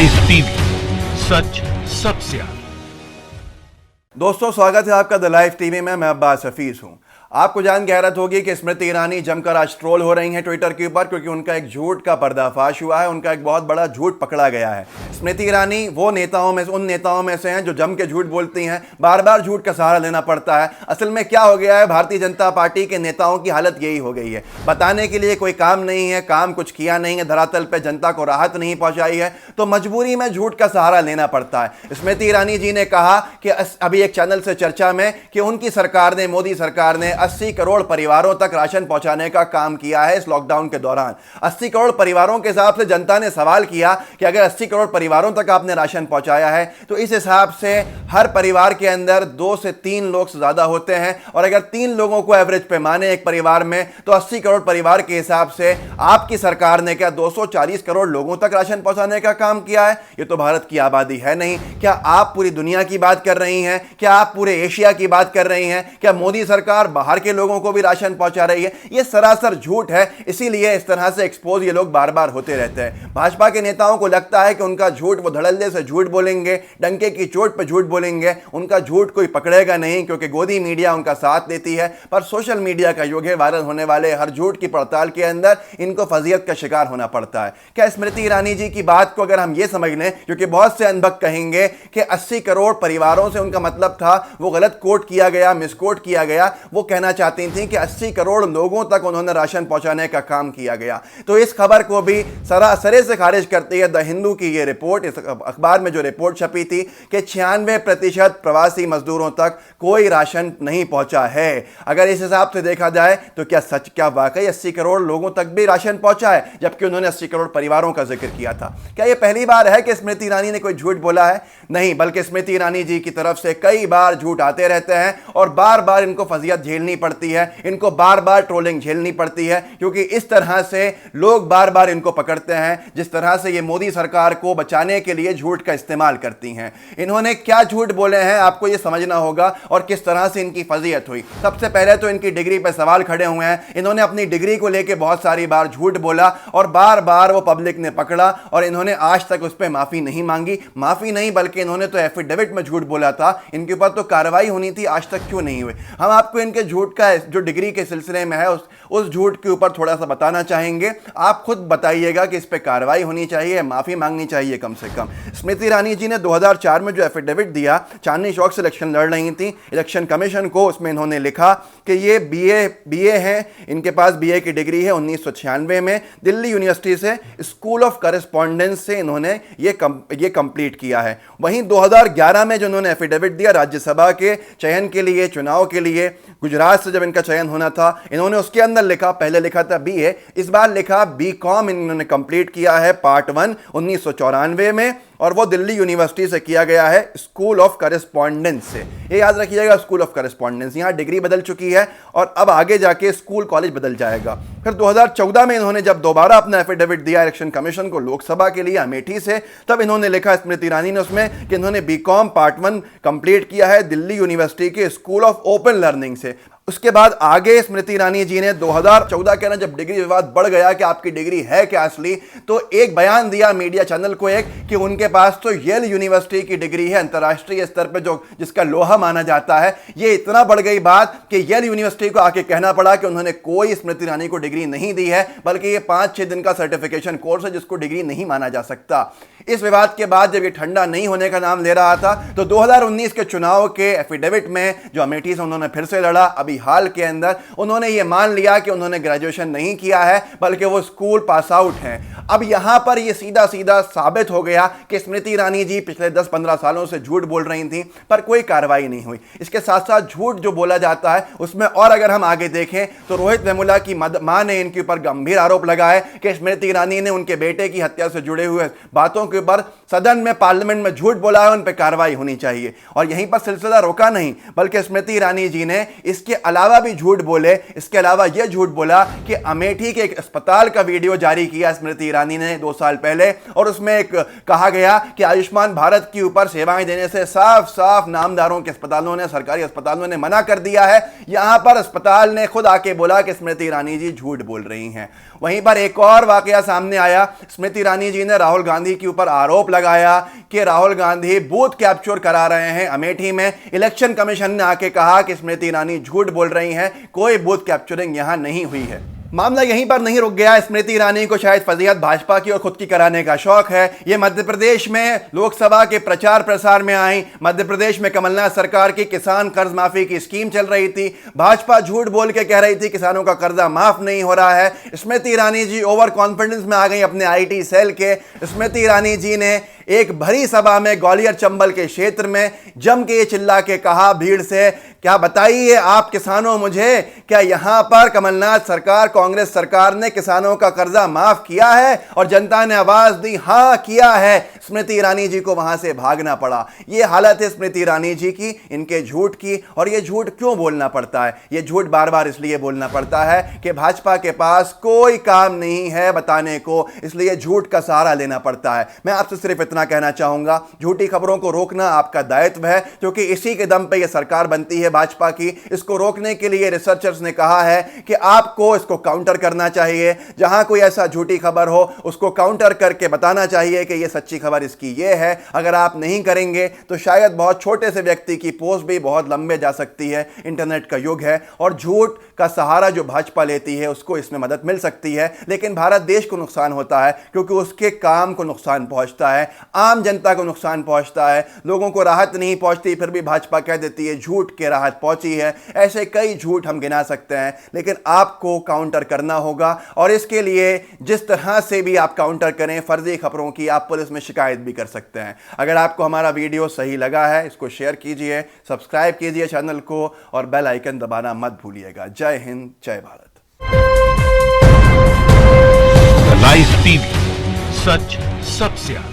Live TV, सच सबसे आगे। दोस्तों, स्वागत है आपका द लाइव टीवी में। मैं अब्बास हफीज हूं। आपको जान के हैरत होगी कि स्मृति ईरानी जमकर आज ट्रोल हो रही हैं ट्विटर के ऊपर, क्योंकि उनका एक झूठ का पर्दाफाश हुआ है। उनका एक बहुत बड़ा झूठ पकड़ा गया है। स्मृति ईरानी वो उन नेताओं में से हैं जो जम के झूठ बोलती हैं, बार बार झूठ का सहारा लेना पड़ता है। असल में क्या हो गया है, भारतीय जनता पार्टी के नेताओं की हालत यही हो गई है। बताने के लिए कोई काम नहीं है, काम कुछ किया नहीं है, धरातल पर जनता को राहत नहीं पहुंचाई है, तो मजबूरी में झूठ का सहारा लेना पड़ता है। स्मृति ईरानी जी ने कहा कि अभी एक चैनल से चर्चा में कि उनकी सरकार ने, मोदी सरकार ने 80 करोड़ परिवारों तक राशन पहुंचाने का काम किया है इस लॉकडाउन के दौरान। 80 करोड़ परिवारों के हिसाब से जनता ने सवाल किया कि अगर 80 करोड़ परिवारों तक आपने राशन पहुंचाया है तो इस हिसाब से हर परिवार के अंदर 2 से 3 लोग ज्यादा होते हैं, और अगर 3 लोगों को एवरेज पे माने एक परिवार में, तो 80 करोड़ परिवार के हिसाब से आपकी सरकार ने क्या 240 करोड़ लोगों तक राशन पहुंचाने का काम किया है? ये तो भारत की आबादी है नहीं। क्या आप पूरी दुनिया की बात कर रही हैं? क्या आप पूरे एशिया की बात कर रही हैं? क्या मोदी सरकार बाहर के लोगों को भी राशन पहुंचा रही है? ये सरासर झूठ है। इसीलिए इस तरह से एक्सपोज ये लोग बार बार होते रहते हैं। भाजपा के नेताओं को लगता है कि उनका झूठ, वो धड़ल्ले से झूठ बोलेंगे, डंके की चोट पर झूठ बोलेंगे, उनका झूठ कोई पकड़ेगा नहीं, क्योंकि गोदी मीडिया उनका साथ देती है। पर सोशल मीडिया का युग है, वायरल होने वाले हर झूठ की पड़ताल के अंदर इनको फजीयत का शिकार होना पड़ता है। क्या स्मृति ईरानी जी की बात को अगर हम ये समझ लें, क्योंकि बहुत से अनबक कहेंगे कि 80 करोड़ परिवारों से उनका मतलब था, वो गलत कोट किया गया, मिसकोट किया गया। वो कहना चाहती थी कि 80 करोड़ लोगों तक उन्होंने राशन पहुंचाने का काम किया गया। तो इस खबर को भी सरासर से खारिज करती है द हिंदू की ये रिपोर्ट। इस अखबार में जो रिपोर्ट छपी थी कि 96% प्रवासी मजदूरों तक कोई राशन नहीं पहुंचा है। अगर इस हिसाब से देखा जाए तो क्या वाकई 80 करोड़ लोगों तक भी राशन पहुंचा है, जबकि उन्होंने 80 करोड़ परिवारों का जिक्र किया था? क्या यह पहली बार है कि स्मृति ईरानी ने कोई झूठ बोला है? नहीं, बल्कि स्मृति ईरानी जी की तरफ से कई बार झूठ आते रहते हैं और बार बार इनको फजीयत झेलनी पड़ती है, इनको बार बार ट्रोलिंग झेलनी पड़ती है, क्योंकि इस तरह से लोग बार बार इनको पकड़ते हैं, जिस तरह से ये मोदी सरकार को बचाने के लिए झूठ का इस्तेमाल करती हैं। इन्होंने क्या झूठ बोले हैं आपको ये समझना होगा, और किस तरह से इनकी फजीयत हुई। सबसे पहले तो इनकी डिग्री पर सवाल खड़े हुए हैं। इन्होंने अपनी डिग्री को लेकर बहुत सारी बार झूठ बोला और बार बार वो पब्लिक ने पकड़ा, और इन्होंने आज तक उस पर माफी नहीं मांगी। माफी नहीं, बल्कि इन्होंने तो एफिडेविट में झूठ बोला था। इनके ऊपर तो कार्रवाई होनी थी, आज तक क्यों नहीं हुई? हम आपको इनके झूठ का जो डिग्री के सिलसिले में है उस झूठ के ऊपर थोड़ा सा बताना चाहेंगे। आप खुद बताइएगा कि इस पे कार्रवाई होनी चाहिए, माफी मांगनी चाहिए कम से कम। स्मृति ईरानी जी ने 2004 में जो एफिडेविट दिया, चांदनी चौक से इलेक्शन लड़ रही थी, इलेक्शन कमीशन को, उसमें इन्होंने लिखा कि ये बीए है, इनके पास बीए की डिग्री है। 1996 में दिल्ली यूनिवर्सिटी से स्कूल ऑफ करेस्पॉन्डेंस से इन्होंने ये कंप्लीट किया है। वहीं 2011 में जो इन्होंने एफिडेविट दिया राज्यसभा के चयन के लिए, चुनाव के लिए, गुजरात से जब इनका चयन होना था, इन्होंने उसके अंदर लिखा, पहले लिखा था बीए, इस बार लिखा बीकॉम इन्होंने कंप्लीट किया है पार्ट 1 1994 में, और वो दिल्ली यूनिवर्सिटी से किया गया है स्कूल ऑफ करेस्पॉन्डेंस से। ये याद रखिएगा, स्कूल ऑफ करेस्पॉन्डेंस। यहाँ डिग्री बदल चुकी है और अब आगे जाके स्कूल कॉलेज बदल जाएगा। फिर 2014 में इन्होंने जब दोबारा अपना एफिडेविट दिया इलेक्शन कमीशन को लोकसभा के लिए अमेठी से, तब इन्होंने लिखा स्मृति ईरानी ने उसमें कि इन्होंने बीकॉम पार्ट 1 कंप्लीट किया है दिल्ली यूनिवर्सिटी के स्कूल ऑफ ओपन लर्निंग से। उसके बाद आगे स्मृति ईरानी जी ने 2014 के ना जब डिग्री विवाद बढ़ गया कि आपकी डिग्री है क्या असली, तो एक बयान दिया मीडिया चैनल को एक, कि उनके पास तो येल यूनिवर्सिटी की डिग्री है, अंतर्राष्ट्रीय स्तर पे जो जिसका लोहा माना जाता है। ये इतना बढ़ गई बात कि येल यूनिवर्सिटी को आके कहना पड़ा कि उन्होंने कोई स्मृति ईरानी को डिग्री नहीं दी है, बल्कि ये 5-6 दिन का सर्टिफिकेशन कोर्स है जिसको डिग्री नहीं माना जा सकता। इस विवाद के बाद जब ये ठंडा नहीं होने का नाम ले रहा था, तो 2019 के चुनाव के एफिडेविट में जो अमेठी से उन्होंने फिर से लड़ा, अभी हाल के अंदर उन्होंने ये मान लिया कि उन्होंने ग्रेजुएशन नहीं किया है, बल्कि वो स्कूल पास आउट हैं। अब यहां पर ये सीधा सीधा साबित हो गया कि स्मृति ईरानी जी पिछले 10-15 सालों से झूठ बोल रही थी, पर कोई कार्रवाई नहीं हुई। इसके साथ साथ झूठ जो बोला जाता है उसमें, और अगर हम आगे देखें तो रोहित वेमुला की मां ने इनके ऊपर गंभीर आरोप लगाए कि स्मृति ईरानी ने उनके बेटे की हत्या से जुड़े हुए बातों के ऊपर सदन में, पार्लियामेंट में झूठ बोला है, उन पर कार्रवाई होनी चाहिए। और यहीं पर सिलसिला रोका नहीं, बल्कि स्मृति ईरानी जी ने इसके अलावा भी झूठ बोले। इसके अलावा यह झूठ बोला कि अमेठी के एक अस्पताल का वीडियो जारी किया स्मृति ईरानी ने 2 साल पहले, और उसमें एक कहा गया कि आयुष्मान भारत के ऊपर सेवाएं देने से साफ साफ नामदारों के अस्पतालों ने, सरकारी अस्पतालों ने मना कर दिया है। यहां पर अस्पताल ने खुद आके बोला कि स्मृति ईरानी जी झूठ बोल रही हैं। वहीं पर एक और वाकया सामने आया। स्मृति ईरानी जी ने राहुल गांधी के ऊपर आरोप लगाया कि राहुल गांधी बूथ कैप्चर करा रहे हैं अमेठी में। इलेक्शन कमीशन ने आके कहा कि स्मृति ईरानी झूठ बोल रही हैं, कोई बूथ कैप्चरिंग यहां नहीं हुई है। मामला यहीं पर नहीं रुक गया। स्मृति ईरानी को शायद फजीहत भाजपा की और खुद की कराने का शौक है। ये मध्य प्रदेश में लोकसभा के प्रचार प्रसार में आई। मध्य प्रदेश में कमलनाथ सरकार की किसान कर्ज माफी की स्कीम चल रही थी। भाजपा झूठ बोल के कह रही थी किसानों का कर्जा माफ नहीं हो रहा है। स्मृति ईरानी जी ओवर कॉन्फिडेंस में आ गई अपने आईटी सेल के। स्मृति ईरानी जी ने एक भरी सभा में ग्वालियर चंबल के क्षेत्र में जम के चिल्ला के कहा भीड़ से, क्या बताइए आप किसानों मुझे, क्या यहां पर कमलनाथ सरकार, कांग्रेस सरकार ने किसानों का कर्जा माफ किया है? और जनता ने आवाज दी हां किया है। स्मृति ईरानी जी को वहां से भागना पड़ा। यह हालत है स्मृति ईरानी जी की, इनके झूठ की। और यह झूठ क्यों बोलना पड़ता है? यह झूठ बार बार इसलिए बोलना पड़ता है कि भाजपा के पास कोई काम नहीं है बताने को, इसलिए झूठ का सहारा लेना पड़ता है। मैं आपसे सिर्फ इतना कहना चाहूंगा, झूठी खबरों को रोकना आपका दायित्व है, क्योंकि इसी के दम पे यह सरकार बनती है भाजपा की। इसको रोकने के लिए रिसर्चर्स ने कहा है कि आपको इसको काउंटर करना चाहिए। जहां कोई ऐसा झूठी खबर हो उसको काउंटर करके बताना चाहिए कि यह सच्ची खबर इसकी यह है। अगर आप नहीं करेंगे तो शायद बहुत छोटे से व्यक्ति की पोस्ट भी बहुत लंबे जा सकती है। इंटरनेट का युग है और झूठ का सहारा जो भाजपा लेती है उसको इसमें मदद मिल सकती है, लेकिन भारत देश को नुकसान होता है क्योंकि उसके काम को नुकसान पहुंचता है, आम जनता को नुकसान पहुंचता है, लोगों को राहत नहीं पहुंचती, फिर भी भाजपा कह देती है झूठ के राहत पहुंची है। ऐसे कई झूठ हम गिना सकते हैं, लेकिन आपको काउंटर करना होगा। और इसके लिए जिस तरह से भी आप काउंटर करें फर्जी खबरों की, आप पुलिस में शिकायत भी कर सकते हैं। अगर आपको हमारा वीडियो सही लगा है इसको शेयर कीजिए, सब्सक्राइब कीजिए चैनल को और बेल आइकन दबाना मत भूलिएगा। जय हिंद, जय भारत। लाइव टीवी, सच सबसे आगे।